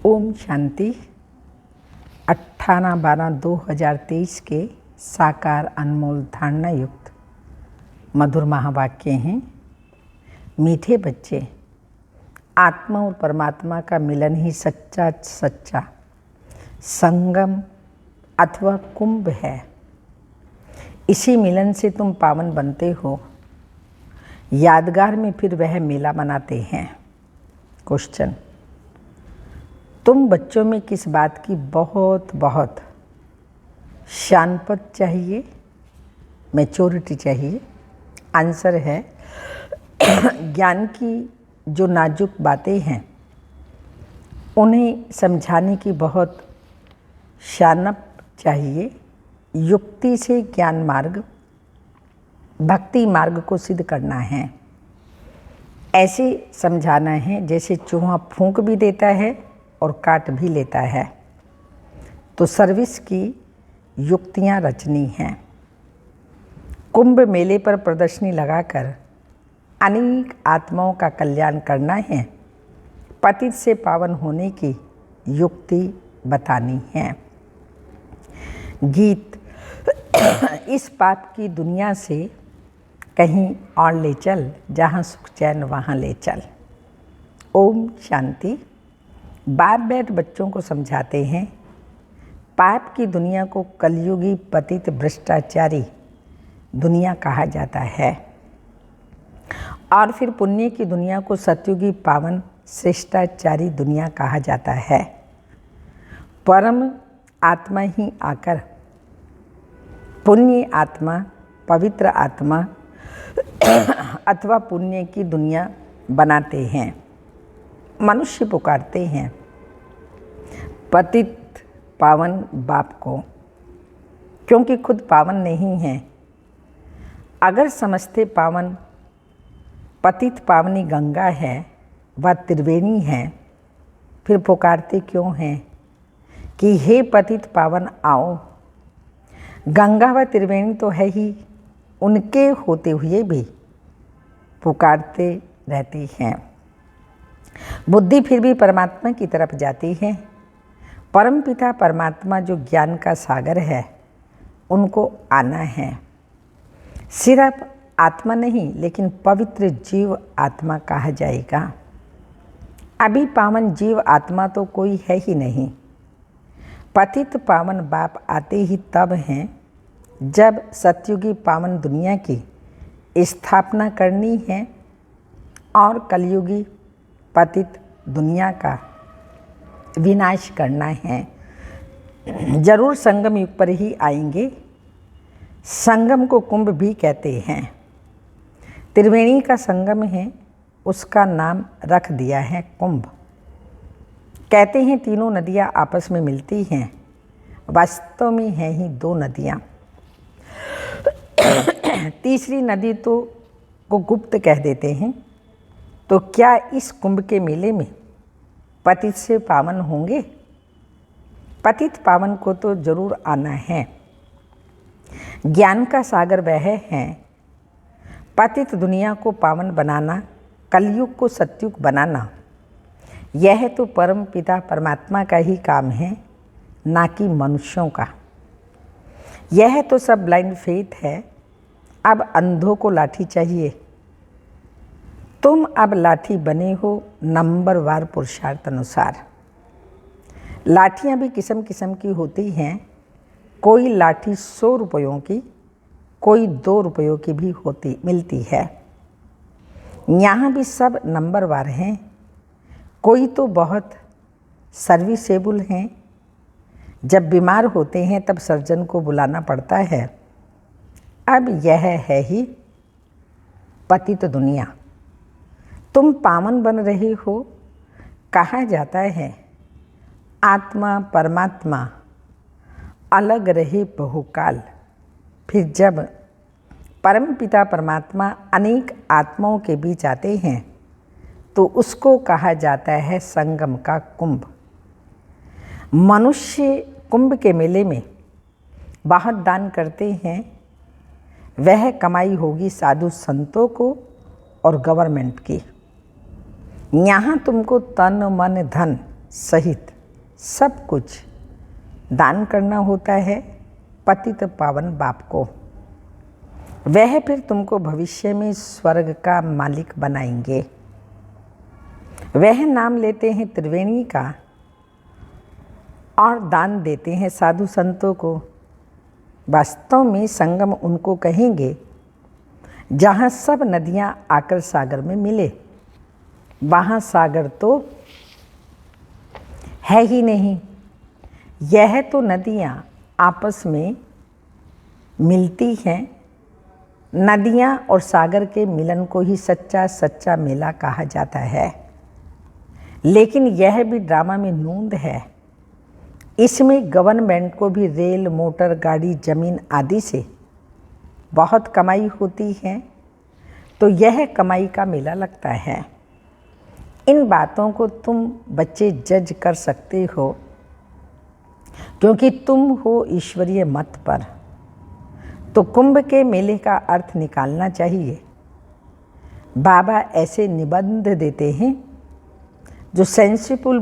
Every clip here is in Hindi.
ओम शांति। 18/12/2023 के साकार अनमोल धारणा युक्त मधुर महावाक्य हैं। मीठे बच्चे, आत्मा और परमात्मा का मिलन ही सच्चा संगम अथवा कुंभ है। इसी मिलन से तुम पावन बनते हो। यादगार में फिर वह मेला मनाते हैं। क्वेश्चन: तुम बच्चों में किस बात की बहुत शानपत चाहिए, मैच्योरिटी चाहिए? आंसर है ज्ञान की जो नाजुक बातें हैं उन्हें समझाने की बहुत शानप चाहिए। युक्ति से ज्ञान मार्ग, भक्ति मार्ग को सिद्ध करना है। ऐसे समझाना है जैसे चूहा फूंक भी देता है और काट भी लेता है। तो सर्विस की युक्तियां रचनी हैं। कुंभ मेले पर प्रदर्शनी लगाकर अनेक आत्माओं का कल्याण करना है। पतित से पावन होने की युक्ति बतानी है। गीत: इस पाप की दुनिया से कहीं और ले चल, जहाँ सुख चैन वहाँ ले चल। ओम शांति। बाप बैठ बच्चों को समझाते हैं, पाप की दुनिया को कलयुगी पतित भ्रष्टाचारी दुनिया कहा जाता है और फिर पुण्य की दुनिया को सतयुगी पावन श्रेष्ठाचारी दुनिया कहा जाता है। परम आत्मा ही आकर पुण्य आत्मा, पवित्र आत्मा अथवा पुण्य की दुनिया बनाते हैं। मनुष्य पुकारते हैं पतित पावन बाप को, क्योंकि खुद पावन नहीं है। अगर समझते पावन पतित पावनी गंगा है, वह त्रिवेणी है, फिर पुकारते क्यों हैं कि हे पतित पावन आओ। गंगा व त्रिवेणी तो है ही, उनके होते हुए भी पुकारते रहती हैं। बुद्धि फिर भी परमात्मा की तरफ जाती है। परमपिता परमात्मा जो ज्ञान का सागर है, उनको आना है। सिर्फ आत्मा नहीं, लेकिन पवित्र जीव आत्मा कहा जाएगा। अभी पावन जीव आत्मा तो कोई है ही नहीं। पतित पावन बाप आते ही तब हैं जब सतयुगी पावन दुनिया की स्थापना करनी है और कलयुगी पतित दुनिया का विनाश करना है। जरूर संगम युग पर ही आएंगे। संगम को कुंभ भी कहते हैं। त्रिवेणी का संगम है, उसका नाम रख दिया है कुंभ। कहते हैं तीनों नदियाँ आपस में मिलती हैं, वास्तव में हैं ही दो नदियाँ। तीसरी नदी को गुप्त कह देते हैं। तो क्या इस कुंभ के मेले में पतित से पावन होंगे? पतित पावन को तो जरूर आना है। ज्ञान का सागर वह है। पतित दुनिया को पावन बनाना, कलयुग को सतयुग बनाना, यह तो परम पिता परमात्मा का ही काम है, ना कि मनुष्यों का। यह तो सब ब्लाइंड फेथ है। अब अंधों को लाठी चाहिए। तुम अब लाठी बने हो नंबरवार पुरुषार्थ अनुसार। लाठियाँ भी किस्म किस्म की होती हैं। कोई लाठी 100 रुपयों की, कोई 2 रुपयों की भी मिलती है। यहाँ भी सब नंबरवार हैं। कोई तो बहुत सर्विसेबल हैं। जब बीमार होते हैं तब सर्जन को बुलाना पड़ता है। अब यह है ही पतित दुनिया। तुम पावन बन रहे हो। कहा जाता है आत्मा परमात्मा अलग रहे बहुकाल। फिर जब परमपिता परमात्मा अनेक आत्माओं के बीच आते हैं तो उसको कहा जाता है संगम का कुंभ। मनुष्य कुंभ के मेले में बहुत दान करते हैं। वह कमाई होगी साधु संतों को और गवर्नमेंट की। यहाँ तुमको तन मन धन सहित सब कुछ दान करना होता है पतित पावन बाप को। वह फिर तुमको भविष्य में स्वर्ग का मालिक बनाएंगे। वह नाम लेते हैं त्रिवेणी का और दान देते हैं साधु संतों को। वास्तव में संगम उनको कहेंगे जहाँ सब नदियाँ आकर सागर में मिले। वहाँ सागर तो है ही नहीं, यह तो नदियाँ आपस में मिलती हैं। नदियाँ और सागर के मिलन को ही सच्चा सच्चा मेला कहा जाता है। लेकिन यह भी ड्रामा में नूंद है। इसमें गवर्नमेंट को भी रेल, मोटर, गाड़ी, जमीन आदि से बहुत कमाई होती है, तो यह कमाई का मेला लगता है। इन बातों को तुम बच्चे जज कर सकते हो, क्योंकि तुम हो ईश्वरीय मत पर। तो कुंभ के मेले का अर्थ निकालना चाहिए। बाबा ऐसे निबंध देते हैं जो सेंसिबल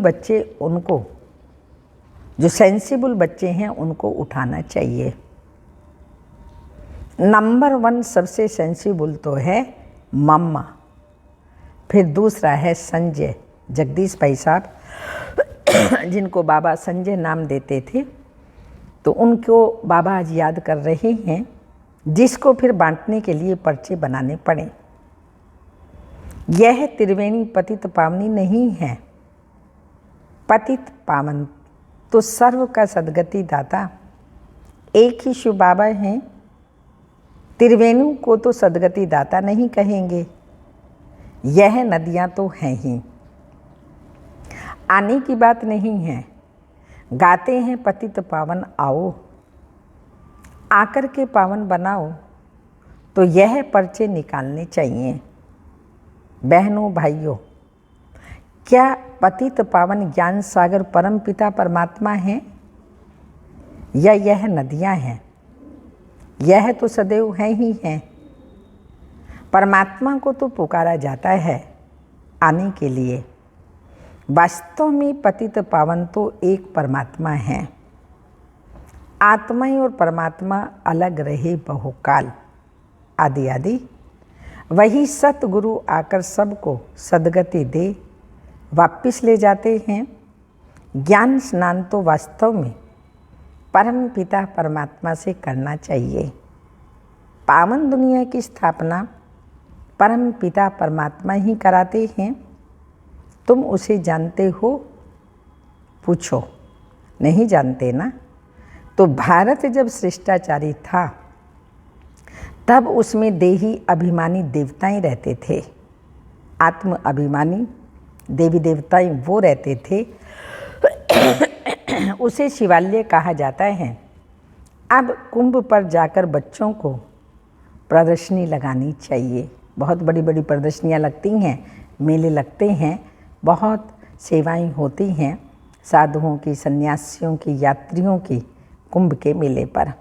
बच्चे हैं उनको उठाना चाहिए। नंबर 1 सबसे सेंसिबल तो है मम्मा, फिर दूसरा है संजय, जगदीश भाई साहब जिनको बाबा संजय नाम देते थे, तो उनको बाबा आज याद कर रहे हैं, जिसको फिर बांटने के लिए पर्चे बनाने पड़े। यह त्रिवेणी पतित पावनी नहीं है। पतित पावन तो सर्व का सद्गति दाता एक ही शिव बाबा हैं। त्रिवेणु को तो सद्गति दाता नहीं कहेंगे। यह नदियाँ तो हैं ही, आने की बात नहीं है। गाते हैं पतित पावन आओ, आकर के पावन बनाओ, तो यह पर्चे निकालने चाहिए। बहनों भाइयों, क्या पतित पावन ज्ञान सागर परम पिता परमात्मा है या यह नदियाँ हैं? यह तो सदैव है ही हैं। परमात्मा को तो पुकारा जाता है आने के लिए। वास्तव में पतित पावन तो एक परमात्मा है। आत्मा और परमात्मा अलग रहे बहुकाल, आदि आदि। वही सतगुरु आकर सबको सद्गति दे वापिस ले जाते हैं। ज्ञान स्नान तो वास्तव में परम पिता परमात्मा से करना चाहिए। पावन दुनिया की स्थापना परम पिता परमात्मा ही कराते हैं। तुम उसे जानते हो? पूछो। नहीं जानते ना? तो भारत जब श्रेष्ठाचारी था तब उसमें देही अभिमानी देवताएं रहते थे। आत्म अभिमानी देवी देवताएं वो रहते थे। उसे शिवालय कहा जाता है। अब कुंभ पर जाकर बच्चों को प्रदर्शनी लगानी चाहिए। बहुत बड़ी बड़ी प्रदर्शनियाँ लगती हैं, मेले लगते हैं, बहुत सेवाएं होती हैं साधुओं की, सन्यासियों की, यात्रियों की कुंभ के मेले पर।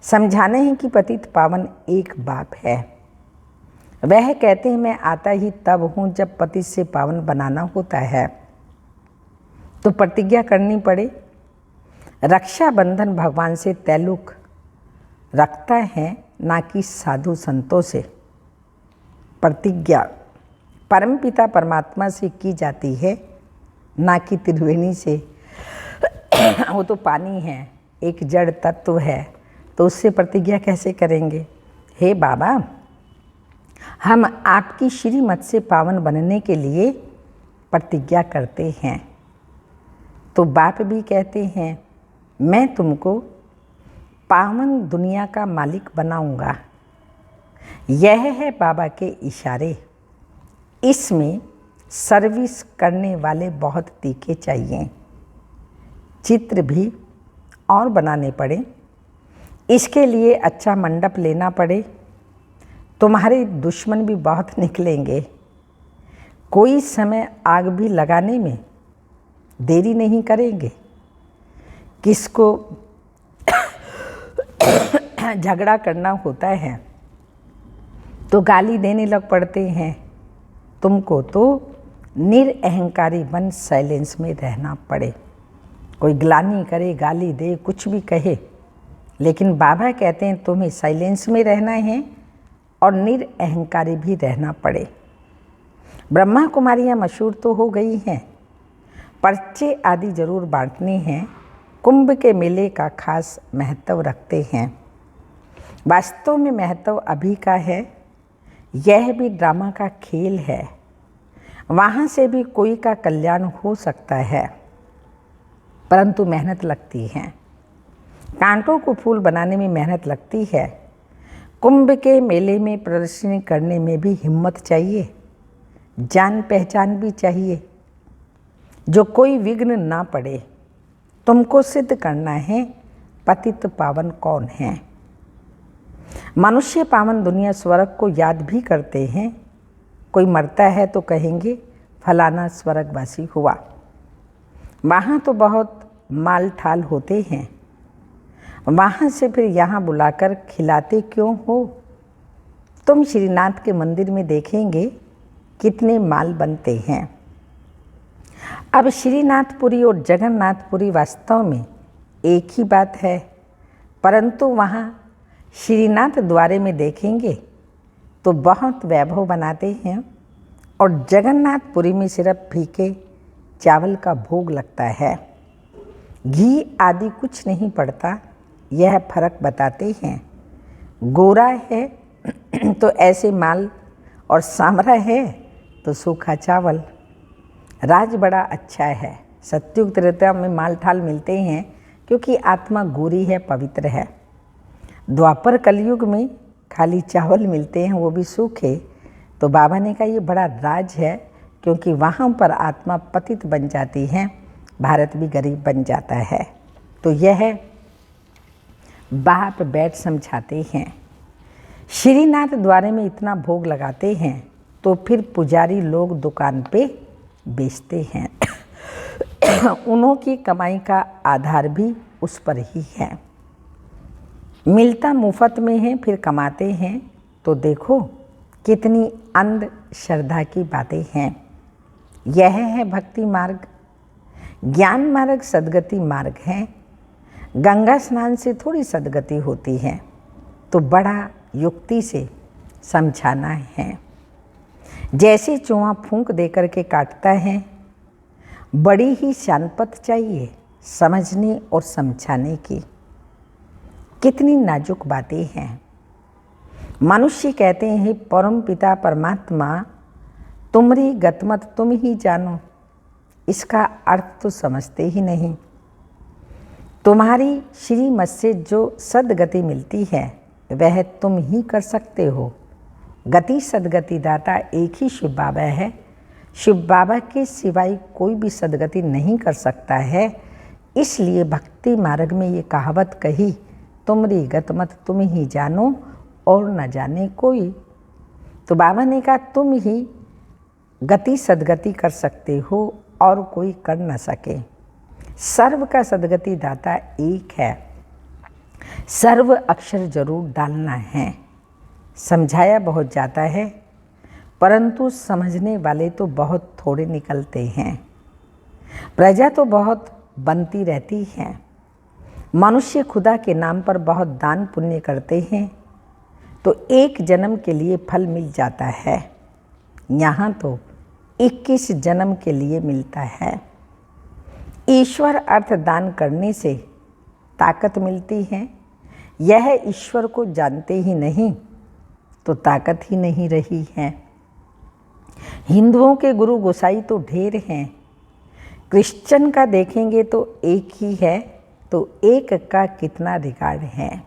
समझाने हैं कि पतित पावन एक बाप है। वह कहते हैं मैं आता ही तब हूँ जब पति से पावन बनाना होता है, तो प्रतिज्ञा करनी पड़े। रक्षाबंधन भगवान से तैल्लुक रखता है, ना कि साधु संतों से। प्रतिज्ञा परमपिता परमात्मा से की जाती है, ना कि त्रिवेणी से। वो तो पानी है, एक जड़ तत्व है, तो उससे प्रतिज्ञा कैसे करेंगे? हे बाबा, हम आपकी श्रीमत से पावन बनने के लिए प्रतिज्ञा करते हैं। तो बाप भी कहते हैं मैं तुमको पावन दुनिया का मालिक बनाऊंगा। यह है बाबा के इशारे। इसमें सर्विस करने वाले बहुत तीखे चाहिए। चित्र भी और बनाने पड़े। इसके लिए अच्छा मंडप लेना पड़े। तुम्हारे दुश्मन भी बहुत निकलेंगे। कोई समय आग भी लगाने में देरी नहीं करेंगे। किसको झगड़ा करना होता है तो गाली देने लग पड़ते हैं। तुमको तो निरअहंकारी बन साइलेंस में रहना पड़े। कोई ग्लानि करे, गाली दे, कुछ भी कहे, लेकिन बाबा कहते हैं तुम्हें साइलेंस में रहना है और निरअहंकारी भी रहना पड़े। ब्रह्मा कुमारियाँ मशहूर तो हो गई हैं, पर्चे आदि जरूर बांटने हैं, कुंभ के मेले का खास महत्व रखते हैं। वास्तव में महत्व अभी का है, यह भी ड्रामा का खेल है, वहाँ से भी कोई का कल्याण हो सकता है, परंतु मेहनत लगती है। कांटों को फूल बनाने में मेहनत लगती है। कुंभ के मेले में प्रदर्शनी करने में भी हिम्मत चाहिए, जान पहचान भी चाहिए, जो कोई विघ्न ना पड़े। तुमको सिद्ध करना है पतित पावन कौन है। मनुष्य पावन दुनिया स्वर्ग को याद भी करते हैं। कोई मरता है तो कहेंगे फलाना स्वर्गवासी हुआ। वहाँ तो बहुत माल ठाल होते हैं, वहाँ से फिर यहाँ बुलाकर खिलाते क्यों हो। तुम श्रीनाथ के मंदिर में देखेंगे कितने माल बनते हैं। अब श्रीनाथपुरी और जगन्नाथपुरी वास्तव में एक ही बात है, परंतु वहाँ श्रीनाथ द्वारे में देखेंगे तो बहुत वैभव बनाते हैं और जगन्नाथपुरी में सिर्फ फीके चावल का भोग लगता है, घी आदि कुछ नहीं पड़ता। यह फर्क बताते हैं। गोरा है तो ऐसे माल और सांवरा है तो सूखा चावल। राज बड़ा अच्छा है। सत्युग त्रेता में माल ठाल मिलते हैं क्योंकि आत्मा गोरी है, पवित्र है। द्वापर कलयुग में खाली चावल मिलते हैं, वो भी सूखे। तो बाबा ने कहा ये बड़ा राज है, क्योंकि वहाँ पर आत्मा पतित बन जाती है, भारत भी गरीब बन जाता है। तो यह बाप बैठ समझाते हैं। श्रीनाथ द्वारे में इतना भोग लगाते हैं तो फिर पुजारी लोग दुकान पे बेचते हैं। उन्हों की कमाई का आधार भी उस पर ही है। मिलता मुफ्त में है फिर कमाते हैं, तो देखो कितनी अंधश्रद्धा की बातें हैं। यह है भक्ति मार्ग। ज्ञान मार्ग सद्गति मार्ग है। गंगा स्नान से थोड़ी सद्गति होती है, तो बड़ा युक्ति से समझाना है। जैसे चूहा फूंक देकर के काटता है, बड़ी ही शानपत चाहिए समझने और समझाने की। कितनी नाजुक बातें हैं। मनुष्य कहते हैं परम पिता परमात्मा तुमरी गतमत तुम ही जानो। इसका अर्थ तो समझते ही नहीं। तुम्हारी श्रीमत से जो सद्गति मिलती है वह तुम ही कर सकते हो। गति सद्गति दाता एक ही शिव बाबा है। शिव बाबा के सिवाय कोई भी सद्गति नहीं कर सकता है। इसलिए भक्ति मार्ग में ये कहावत कही, तुमरी गतमत तुम ही जानो और न जाने कोई। तो बाबा ने कहा तुम ही गति सद्गति कर सकते हो और कोई कर न सके। सर्व का सद्गति दाता एक है। सर्व अक्षर जरूर डालना है। समझाया बहुत जाता है, परंतु समझने वाले तो बहुत थोड़े निकलते हैं। प्रजा तो बहुत बनती रहती है। मनुष्य खुदा के नाम पर बहुत दान पुण्य करते हैं तो एक जन्म के लिए फल मिल जाता है। यहाँ तो 21 जन्म के लिए मिलता है। ईश्वर अर्थ दान करने से ताकत मिलती है। यह ईश्वर को जानते ही नहीं तो ताकत ही नहीं रही है। हिंदुओं के गुरु गोसाई तो ढेर हैं। क्रिश्चियन का देखेंगे तो एक ही है, तो एक का कितना रिकॉर्ड है।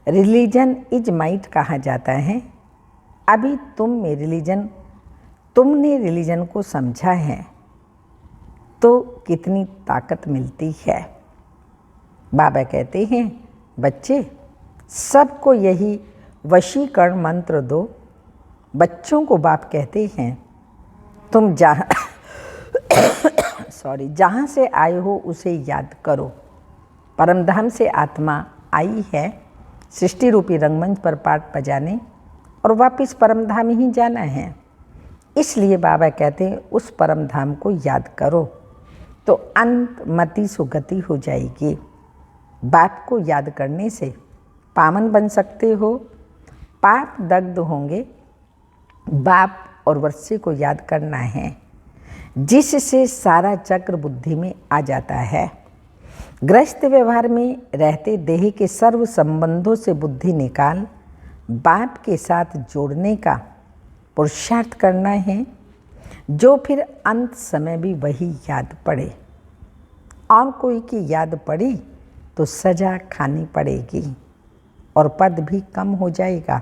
रिलीजन इज माइट कहा जाता है। अभी तुमने रिलीजन को समझा है तो कितनी ताकत मिलती है। बाबा कहते हैं बच्चे सबको यही वशीकरण मंत्र दो। बच्चों को बाप कहते हैं तुम जहाँ से आए हो उसे याद करो। परमधाम से आत्मा आई है सृष्टि रूपी रंगमंच पर पाठ बजाने और वापस परमधाम ही जाना है। इसलिए बाबा कहते हैं उस परमधाम को याद करो। तो अंत मति सुगति हो जाएगी। बाप को याद करने से पावन बन सकते हो, पाप दग्ध होंगे। बाप और वर्षे को याद करना है, जिससे सारा चक्र बुद्धि में आ जाता है। गृहस्थ व्यवहार में रहते देह के सर्व संबंधों से बुद्धि निकाल बाप के साथ जोड़ने का पुरुषार्थ करना है, जो फिर अंत समय भी वही याद पड़े। और कोई की याद पड़ी तो सजा खानी पड़ेगी और पद भी कम हो जाएगा।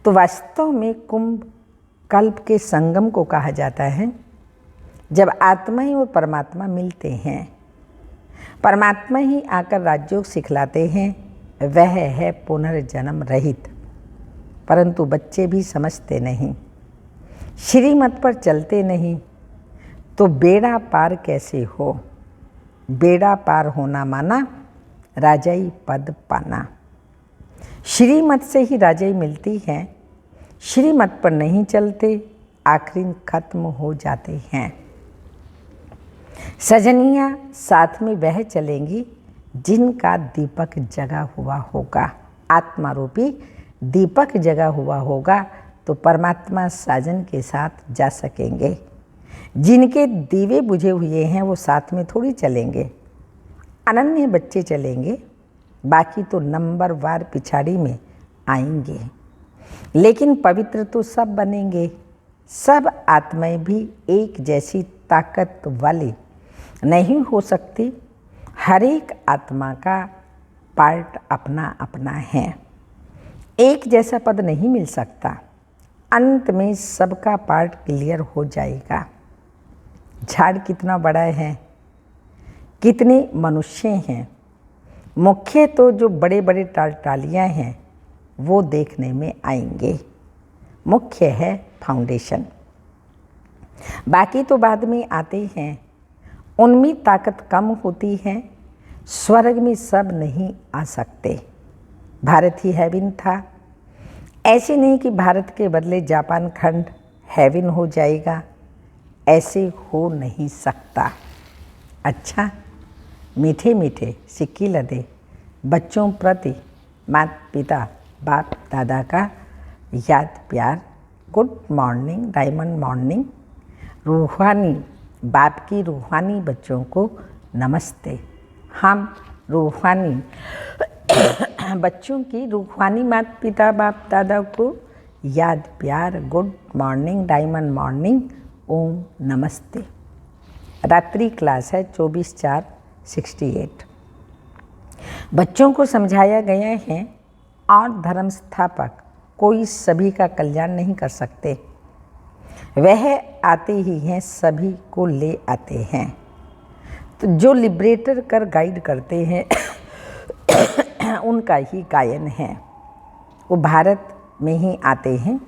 तो वास्तव में कुंभ कल्प के संगम को कहा जाता है, जब आत्मा ही और परमात्मा मिलते हैं। परमात्मा ही आकर राजयोग सिखलाते हैं, वह है पुनर्जन्म रहित। परंतु बच्चे भी समझते नहीं, श्रीमत पर चलते नहीं, तो बेड़ा पार कैसे हो। बेड़ा पार होना माना राजाई पद पाना। श्रीमत से ही राजाई मिलती है, श्रीमत पर नहीं चलते आखिर खत्म हो जाते हैं। सजनियाँ साथ में वह चलेंगी जिनका दीपक जगा हुआ होगा। आत्मा रूपी दीपक जगा हुआ होगा तो परमात्मा साजन के साथ जा सकेंगे। जिनके दीवे बुझे हुए हैं वो साथ में थोड़ी चलेंगे। अनन्य बच्चे चलेंगे, बाकी तो नंबर वार पिछाड़ी में आएंगे। लेकिन पवित्र तो सब बनेंगे। सब आत्माएं भी एक जैसी ताकत वाली नहीं हो सकती। हर एक आत्मा का पार्ट अपना अपना है, एक जैसा पद नहीं मिल सकता। अंत में सबका पार्ट क्लियर हो जाएगा। झाड़ कितना बड़ा है, कितने मनुष्य हैं। मुख्य तो जो बड़े बड़े टालियाँ हैं वो देखने में आएंगे। मुख्य है फाउंडेशन, बाकी तो बाद में आते हैं। उनमें ताकत कम होती है। स्वर्ग में सब नहीं आ सकते। भारत ही हेवन था, ऐसे नहीं कि भारत के बदले जापान खंड हेवन हो जाएगा, ऐसे हो नहीं सकता। अच्छा, मीठे मीठे सिक्की लदे बच्चों प्रति माता पिता बाप दादा का याद प्यार। Good morning, diamond morning. रूहानी बाप की रूहानी बच्चों को नमस्ते। हम रूहानी बच्चों की रूहानी माता पिता बाप दादा को याद प्यार। गुड मॉर्निंग, डायमंड मॉर्निंग, ओम नमस्ते। रात्रि क्लास है 24/4/68। बच्चों को समझाया गया है और धर्म स्थापक कोई सभी का कल्याण नहीं कर सकते। वह आते ही हैं, सभी को ले आते हैं। तो जो लिबरेटर कर गाइड करते हैं उनका ही गायन है। वो भारत में ही आते हैं,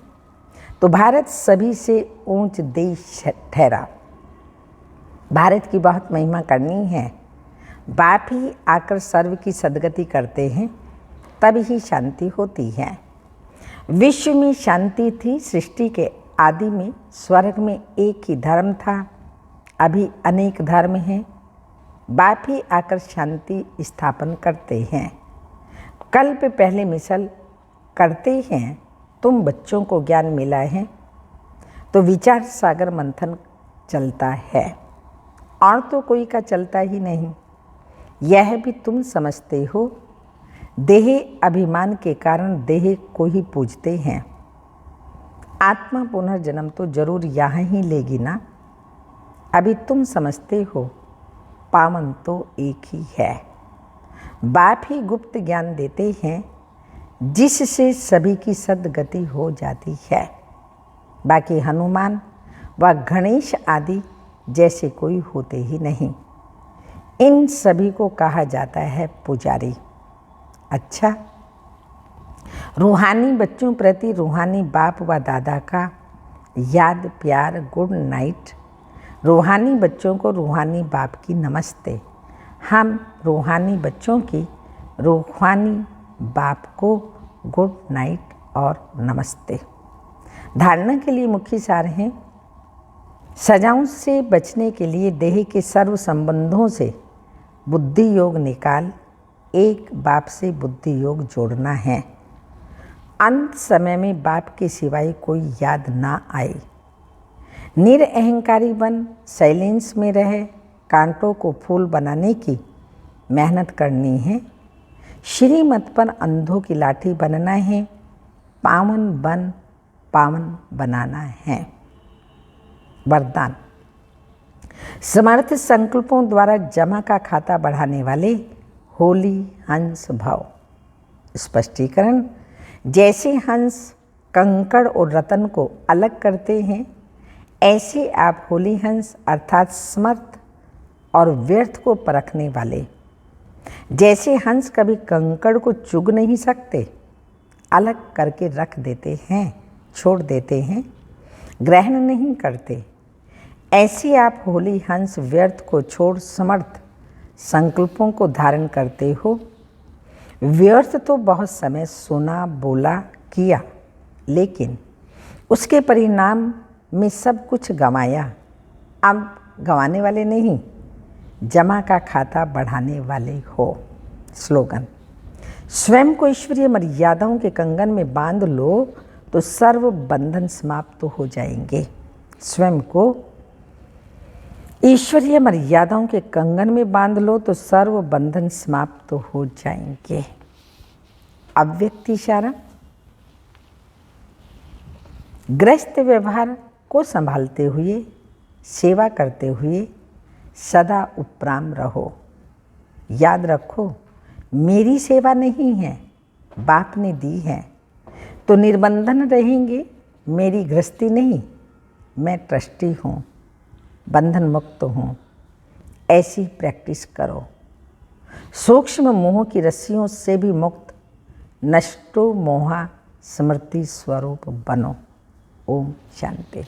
तो भारत सभी से ऊंच देश ठहरा। भारत की बहुत महिमा करनी है। बाप ही आकर सर्व की सद्गति करते हैं, तब ही शांति होती है। विश्व में शांति थी सृष्टि के आदि में। स्वर्ग में एक ही धर्म था, अभी अनेक धर्म हैं। बाप ही आकर शांति स्थापन करते हैं। कल्प पहले मिसल करते हैं। तुम बच्चों को ज्ञान मिला है तो विचार सागर मंथन चलता है, और तो कोई का चलता ही नहीं। यह भी तुम समझते हो। देह अभिमान के कारण देह को ही पूजते हैं। आत्मा पुनर्जन्म तो जरूर यहाँ ही लेगी ना। अभी तुम समझते हो पावन तो एक ही है। बाप ही गुप्त ज्ञान देते हैं, जिससे सभी की सद्गति हो जाती है। बाकी हनुमान व गणेश आदि जैसे कोई होते ही नहीं। इन सभी को कहा जाता है पुजारी। अच्छा, रूहानी बच्चों प्रति रूहानी बाप व दादा का याद प्यार। Good night. रूहानी बच्चों को रूहानी बाप की नमस्ते। हम रूहानी बच्चों की रूहानी बाप को गुड नाइट और नमस्ते। धारणा के लिए मुख्य सार हैं। सजाओं से बचने के लिए देह के सर्व संबंधों से बुद्धि योग निकाल एक बाप से बुद्धि योग जोड़ना है। अंत समय में बाप के सिवाय कोई याद ना आए। निरअहंकारी बन साइलेंस में रहे, कांटों को फूल बनाने की मेहनत करनी है। श्रीमत पर अंधों की लाठी बनना है। पावन बन पावन बनाना है। वरदान। समर्थ संकल्पों द्वारा जमा का खाता बढ़ाने वाले होली हंस भव। स्पष्टीकरण। जैसे हंस कंकड़ और रतन को अलग करते हैं, ऐसे आप होली हंस अर्थात समर्थ और व्यर्थ को परखने वाले। जैसे हंस कभी कंकड़ को चुग नहीं सकते, अलग करके रख देते हैं, छोड़ देते हैं, ग्रहण नहीं करते, ऐसे आप होली हंस व्यर्थ को छोड़ समर्थ संकल्पों को धारण करते हो। व्यर्थ तो बहुत समय सुना, बोला, किया, लेकिन उसके परिणाम में सब कुछ गंवाया। अब गंवाने वाले नहीं, जमा का खाता बढ़ाने वाले हो। स्लोगन। स्वयं को ईश्वरीय मर्यादाओं के कंगन में बांध लो तो सर्व बंधन समाप्त हो जाएंगे। स्वयं को ईश्वरीय मर्यादाओं के कंगन में बांध लो तो सर्व बंधन समाप्त हो जाएंगे। अव्यक्त इशारा। गृहस्थ व्यवहार को संभालते हुए, सेवा करते हुए सदा उपराम रहो। याद रखो, मेरी सेवा नहीं है, बाप ने दी है, तो निर्बंधन रहेंगे। मेरी गृहस्थी नहीं, मैं ट्रस्टी हूँ, बंधन मुक्त हूँ। ऐसी प्रैक्टिस करो। सूक्ष्म मोह की रस्सियों से भी मुक्त नष्टो मोहा स्मृति स्वरूप बनो। ओम शांति।